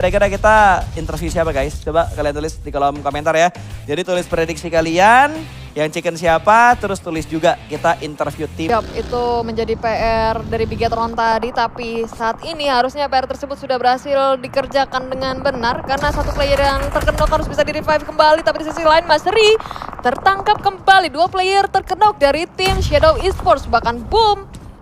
Kira-kira kita interview siapa guys? Coba kalian tulis di kolom komentar ya. Jadi tulis prediksi kalian, yang chicken siapa, terus tulis juga kita interview tim. Yup, itu menjadi PR dari Bigetron tadi, tapi saat ini harusnya PR tersebut sudah berhasil dikerjakan dengan benar karena satu player yang terkenok harus bisa di-revive kembali, tapi di sisi lain Mas Ri tertangkap kembali. Dua player terkenok dari tim Shadow Esports, bahkan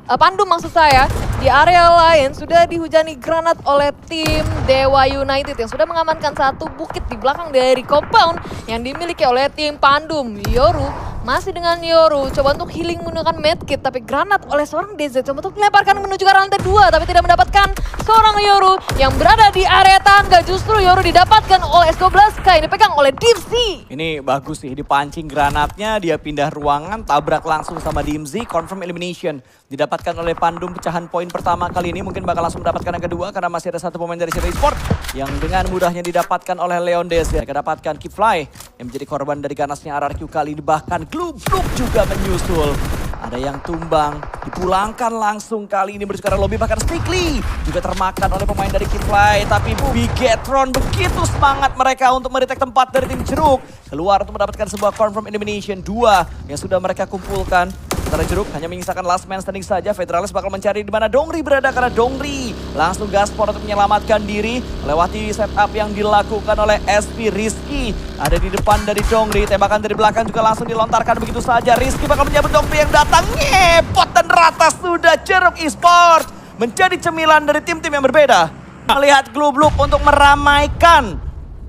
Pandum maksud saya, di area lain sudah dihujani granat oleh tim Dewa United yang sudah mengamankan satu bukit di belakang dari compound yang dimiliki oleh tim Pandum. Yoru masih dengan Yoru, coba untuk healing menggunakan medkit, tapi granat oleh seorang DZ coba untuk melemparkan menuju ke rantai 2, tapi tidak mendapatkan seorang Yoru yang berada di area tangga. Justru Yoru didapatkan oleh S12K yang dipegang oleh Dimzy. Ini bagus sih, dipancing granatnya, dia pindah ruangan, tabrak langsung sama Dimzy, confirm elimination. Didapatkan oleh Pandum pecahan poin pertama kali ini, mungkin bakal langsung mendapatkan yang kedua karena masih ada satu pemain dari Shadow Esports yang dengan mudahnya didapatkan oleh Leon DZ. Mereka dapatkan Keyfly yang menjadi korban dari ganasnya RRQ kali ini, bahkan Glub juga menyusul. Ada yang tumbang, dipulangkan langsung kali ini menuju ke arah lobby, bahkan Stickly juga termakan oleh pemain dari Keyfly. Tapi Bigetron begitu semangat mereka untuk meretake tempat dari tim Jeruk. Keluar untuk mendapatkan sebuah confirm elimination 2 yang sudah mereka kumpulkan. Sementara Jeruk hanya menyisakan last man standing saja. Federalis bakal mencari di mana Dongri berada karena Dongri langsung gaspor untuk menyelamatkan diri melewati setup yang dilakukan oleh SP Rizky. Ada di depan dari Dongri, tembakan dari belakang juga langsung dilontarkan begitu saja. Rizky bakal menyambut Dongri yang datang, ngepot dan rata sudah. Jeruk Esports menjadi cemilan dari tim-tim yang berbeda. Melihat Glub untuk meramaikan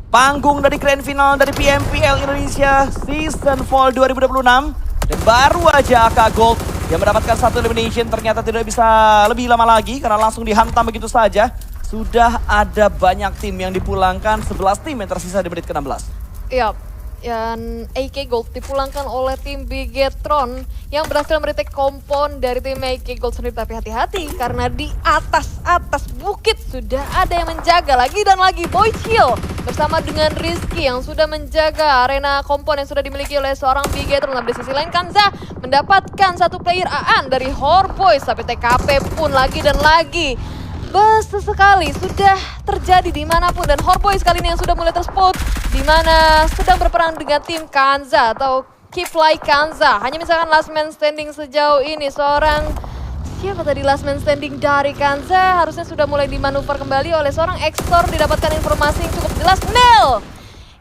panggung dari grand final dari PMPL Indonesia Season Fall 2026. Dan baru aja AK Gold yang mendapatkan satu elimination ternyata tidak bisa lebih lama lagi karena langsung dihantam begitu saja. Sudah ada banyak tim yang dipulangkan, 11 tim yang tersisa di menit ke-16. Iya, dan AK Gold dipulangkan oleh tim Bigetron yang berhasil meretake kompon dari tim AK Gold sendiri. Tapi hati-hati karena di atas bukit sudah ada yang menjaga lagi dan lagi. Boy Chill bersama dengan Rizky yang sudah menjaga arena kompon yang sudah dimiliki oleh seorang Bigetron. Di sisi lain Kanza mendapatkan satu player Aan dari Horboys, tapi TKP pun lagi dan lagi. Sekali sudah terjadi dimanapun, dan Horboys kali ini yang sudah mulai terspot di mana sedang berperang dengan tim Kanza atau Keyfly Kanza. Hanya misalkan last man standing sejauh ini, seorang siapa tadi last man standing dari Kanza harusnya sudah mulai dimanuver kembali oleh seorang Extor. Didapatkan informasi yang cukup jelas, Nel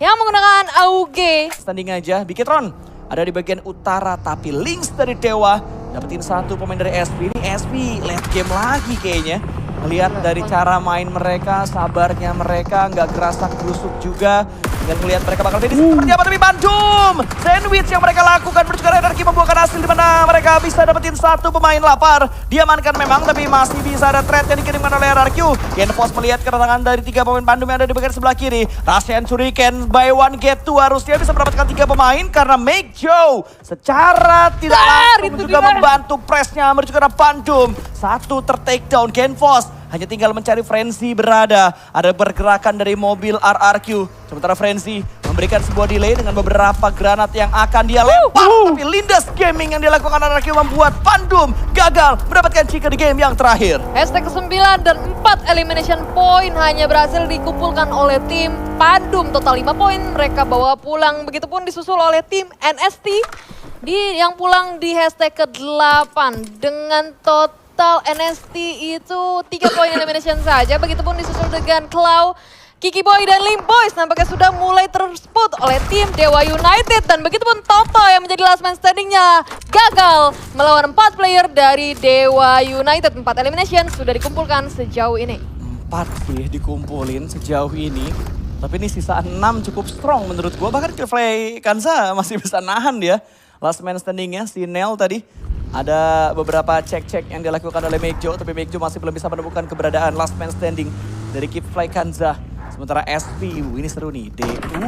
yang menggunakan AUG. Standing aja, Bigetron ada di bagian utara, tapi Lynx dari Dewa dapetin satu pemain dari SP. Ini SP late game lagi kayaknya. Melihat dari cara main mereka, sabarnya mereka, nggak gerasa gerusuk juga. Dan melihat mereka bakal jadi seperti apa, tapi Pandum sandwich yang mereka lakukan menuju ke energi membuahkan hasil di mana mereka bisa dapetin satu pemain lapar. Diamankan memang, tapi masih bisa ada threat yang dikirimkan oleh RRQ. Genfos melihat kedatangan dari 3 pemain Pandum yang ada di bagian sebelah kiri. Russian Shuriken by one get 2 harusnya bisa mendapatkan 3 pemain karena Make Joe secara tidak langsung juga membantu pressnya menuju ke arah Pandum. Satu ter-take down Genfos. Hanya tinggal mencari Frenzy berada. Ada pergerakan dari mobil RRQ. Sementara Frenzy memberikan sebuah delay dengan beberapa granat yang akan dia lempar. Tapi Lindas Gaming yang dilakukan RRQ membuat Pandum gagal mendapatkan chicken di game yang terakhir. Hashtag ke-9 dan 4 elimination point hanya berhasil dikumpulkan oleh tim Pandum. Total 5 poin mereka bawa pulang. Begitupun disusul oleh tim NST yang pulang di hashtag ke-8 dengan total NST itu 3 poin elimination saja. Begitupun disusul dengan Cloud, Kiki Boy dan Lim Boys nampaknya sudah mulai tersput oleh tim Dewa United. Dan begitupun Toto yang menjadi last man standingnya gagal melawan 4 player dari Dewa United. 4 elimination sudah dikumpulkan sejauh ini. 4 sih dikumpulin sejauh ini. Tapi ini sisa 6 cukup strong menurut gua. Bahkan Keyfly Kanza masih bisa nahan dia. Last man standingnya si Nel tadi. Ada beberapa cek-cek yang dilakukan oleh Meikjo, tapi Meikjo masih belum bisa menemukan keberadaan last man standing dari Keyfly Kanza. Sementara SP, ini seru nih, DU,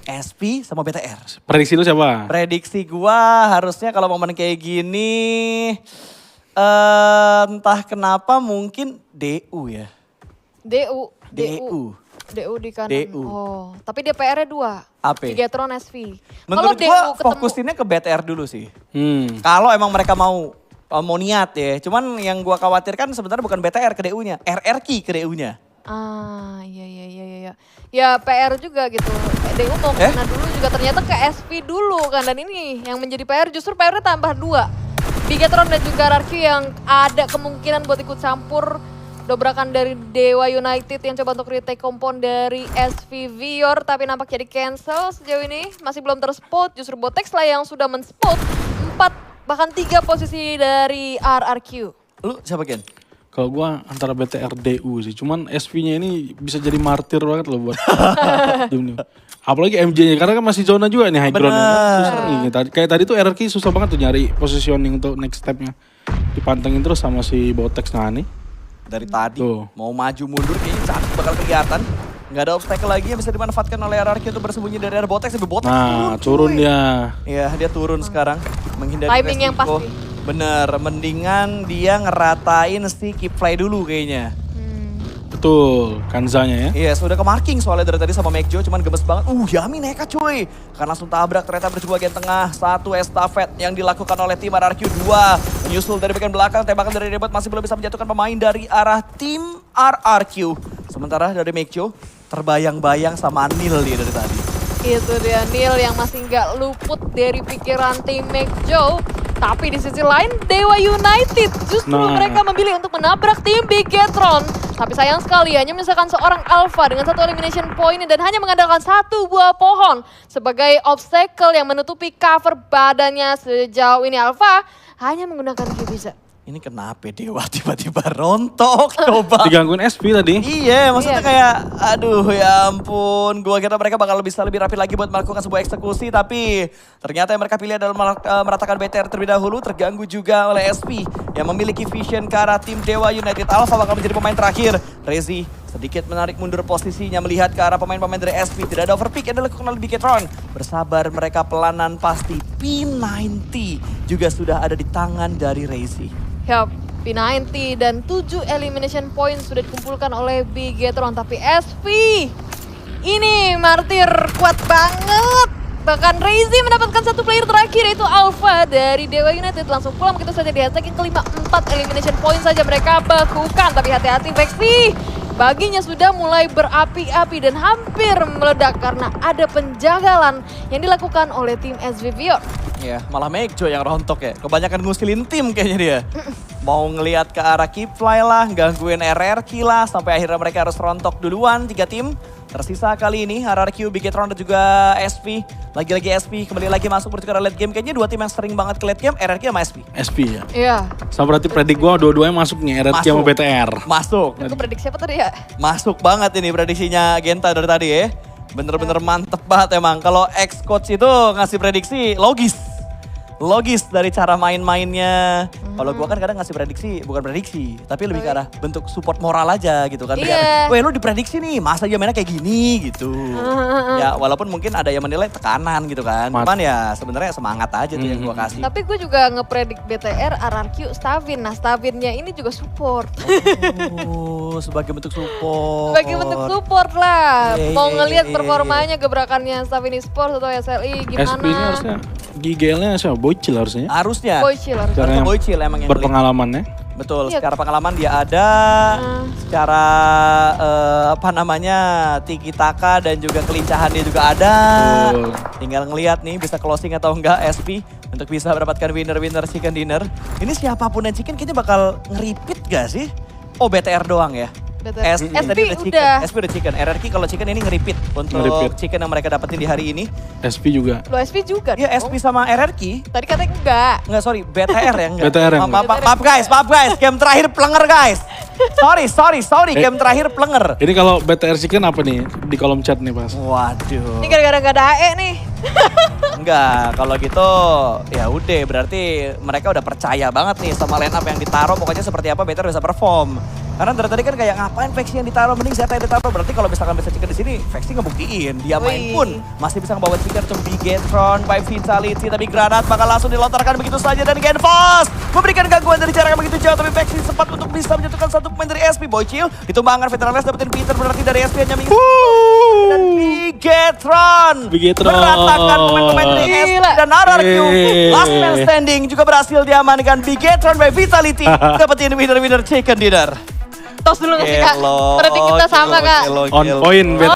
SP sama BTR. Prediksi lu siapa? Prediksi gua harusnya kalau momen kayak gini, entah kenapa mungkin DU ya. DU. DU di kanan. DU. Oh, tapi DPR-nya 2. AP. Bigetron SV. Menurut gua fokusinnya ke BTR dulu sih. Kalau emang mereka mau niat ya. Cuman yang gua khawatirkan sebenarnya bukan BTR ke DU-nya, RRQ ke DU-nya. Iya. Ya PR juga gitu. DU mau kemana dulu juga ternyata ke SP dulu kan. Dan ini yang menjadi PR, justru PR-nya tambah 2. Bigetron dan juga RRQ yang ada kemungkinan buat ikut campur. Dobrakan dari Dewa United yang coba untuk retake kompon dari SV Vior. Tapi nampak jadi cancel sejauh ini. Masih belum terspot, justru Botex lah yang sudah men-spot 4 bahkan 3 posisi dari RRQ. Lu siapa Gen? Kalau gua antara BTR DU sih, cuman SV-nya ini bisa jadi martir banget loh buat tim ini. Apalagi MJ-nya, karena kan masih zona juga nih high ground. Susah nih, kayak tadi tuh RRQ susah banget tuh nyari positioning untuk next step-nya. Dipantengin terus sama si Botex. Nah nih. Dari tadi mau maju mundur kayaknya cantik bakal kelihatan. Nggak ada obstacle lagi yang bisa dimanfaatkan oleh RRQ untuk bersembunyi dari Botex. Tapi Botex turun dia. Iya, dia turun sekarang. Menghindari timing resiko. yang pasti. Bener, mendingan dia ngeratain si keep fly dulu kayaknya. Betul, Kanzanya ya. Iya, sudah ke marking soalnya dari tadi sama Mekjo, cuman gemes banget. Yami nekat cuy. Karena langsung tabrak ternyata berjumpa bagian tengah. 1 estafet yang dilakukan oleh tim RRQ. 2 menyusul dari bagian belakang. Tembakan dari Rebot masih belum bisa menjatuhkan pemain dari arah tim RRQ. Sementara dari Mekjo terbayang-bayang sama Nil dia dari tadi. Itu dia Nil yang masih nggak luput dari pikiran tim Mekjo. Tapi di sisi lain Dewa United justru mereka memilih untuk menabrak tim Bigetron. Tapi sayang sekali hanya menyisakan seorang Alpha dengan 1 elimination point dan hanya mengandalkan 1 buah pohon sebagai obstacle yang menutupi cover badannya. Sejauh ini Alpha hanya menggunakan Gibiza. Ini kenapa Dewa tiba-tiba rontok coba. Digangguin SP tadi. Iya, maksudnya kayak aduh ya ampun. Gua kira mereka bakal bisa lebih rapi lagi buat melakukan sebuah eksekusi. Tapi ternyata yang mereka pilih adalah meratakan BTR terlebih dahulu. Terganggu juga oleh SP yang memiliki vision ke arah tim Dewa United. Alpha bakal menjadi pemain terakhir. Rezi sedikit menarik mundur posisinya melihat ke arah pemain-pemain dari SP. Tidak ada overpick yang dilakukan oleh Bigetron. Bersabar mereka pelanan pasti. P90 juga sudah ada di tangan dari Rezi. Yup, P90 dan 7 elimination point sudah dikumpulkan oleh Bigetron. Tapi SP ini martir kuat banget. Bahkan Rezi mendapatkan 1 player terakhir yaitu Alpha dari Dewa United. Langsung pulang begitu saja di hashtag yang kelima. 4 elimination point saja mereka bekukan. Tapi hati-hati Vexi. Baginya sudah mulai berapi-api dan hampir meledak karena ada penjagalan yang dilakukan oleh tim SV Vior. Iya, malah Mekjo yang rontok ya. Kebanyakan ngusilin tim kayaknya dia. Mau ngelihat ke arah Keepfly lah, gangguin RRQ lah. Sampai akhirnya mereka harus rontok duluan 3 tim. Tersisa kali ini RRQ, Bigetron dan juga SP. Lagi-lagi SP kembali lagi masuk bertukar late game. Kayaknya 2 tim yang sering banget ke late game, RRQ sama SP. SP ya. Iya. Sama berarti predik gua dua-duanya masuk nih, RRQ sama BTR. Masuk. Aku prediksi apa tadi ya? Masuk banget ini prediksinya Genta dari tadi ya. Bener-bener mantep banget emang. Kalau ex-coach itu ngasih prediksi logis dari cara main-mainnya. Kalau gua kan kadang ngasih prediksi, bukan prediksi, tapi lebih ke arah bentuk support moral aja gitu kan. Iya. Weh lu diprediksi nih, masa aja mainnya kayak gini gitu. Ya walaupun mungkin ada yang menilai tekanan gitu kan. Cuman ya sebenarnya semangat aja tuh yang gua kasih. Tapi gue juga ngepredik BTR, RRQ, Stavin. Nah Stavinnya ini juga support. Oh, sebagai bentuk support. Sebagai bentuk support lah. Iya, Mau iya, ngelihat iya, performanya gebrakannya Stavin Esports atau SLI gimana. SP ini harusnya GGL-nya siapa? Boycil harusnya. Harusnya. Boycil harus. Caranya Boycil emang yang berpengalamannya. betul, Iya. secara pengalaman dia ada, secara tiki taka dan juga kelincahan dia juga ada. Betul. Tinggal ngelihat nih bisa closing atau enggak SP untuk bisa mendapatkan winner chicken dinner. Ini siapapun yang chicken kayaknya bakal ngeripit gak sih? Oh BTR doang ya? BTR. SP SP chicken. udah. SP udah chicken. RRQ kalau chicken ini ngeripit untuk Ngeripit. chicken yang mereka dapetin di hari ini. SP juga. Lo SP juga Ya dong. SP sama RRQ. Tadi katanya enggak. Enggak, sorry, BTR ya enggak. BTR yang Maaf guys, game terakhir plenger guys. Sorry, game terakhir plenger. Ini kalau BTR Chicken apa nih di kolom chat nih pas? Waduh. Ini gara-gara gak ada AE nih. Enggak, kalau gitu ya udah berarti mereka udah percaya banget nih sama line up yang ditaruh pokoknya seperti apa BTR bisa perform. Karena dari tadi kan kayak ngapain Vexi yang ditaruh, mending Zeta yang ditaruh. Berarti kalau misalkan bisa chicken di sini, Vexi ngebuktiin. Dia main Wih. pun masih bisa ngebawa chicken untuk Bigetron by Vitality. Tapi granat bakal langsung dilontarkan begitu saja dan Genfos memberikan gangguan dari jarak yang begitu jauh. Tapi Vexi sempat untuk bisa menjatuhkan 1 pemain dari SP. Boycil ditumbangkan Veterales dapetin Peter berarti dari SP hanya minggu. Dan Bigetron meratakan pemain-pemain dari SP Gila. dan RRQ. Last man standing juga berhasil diamankan. Bigetron by Vitality dapetin winner chicken dinner. tos dulu nggak sih Kak? Gelo, Berarti kita sama Kak. gelo, On gelo. point, Bet.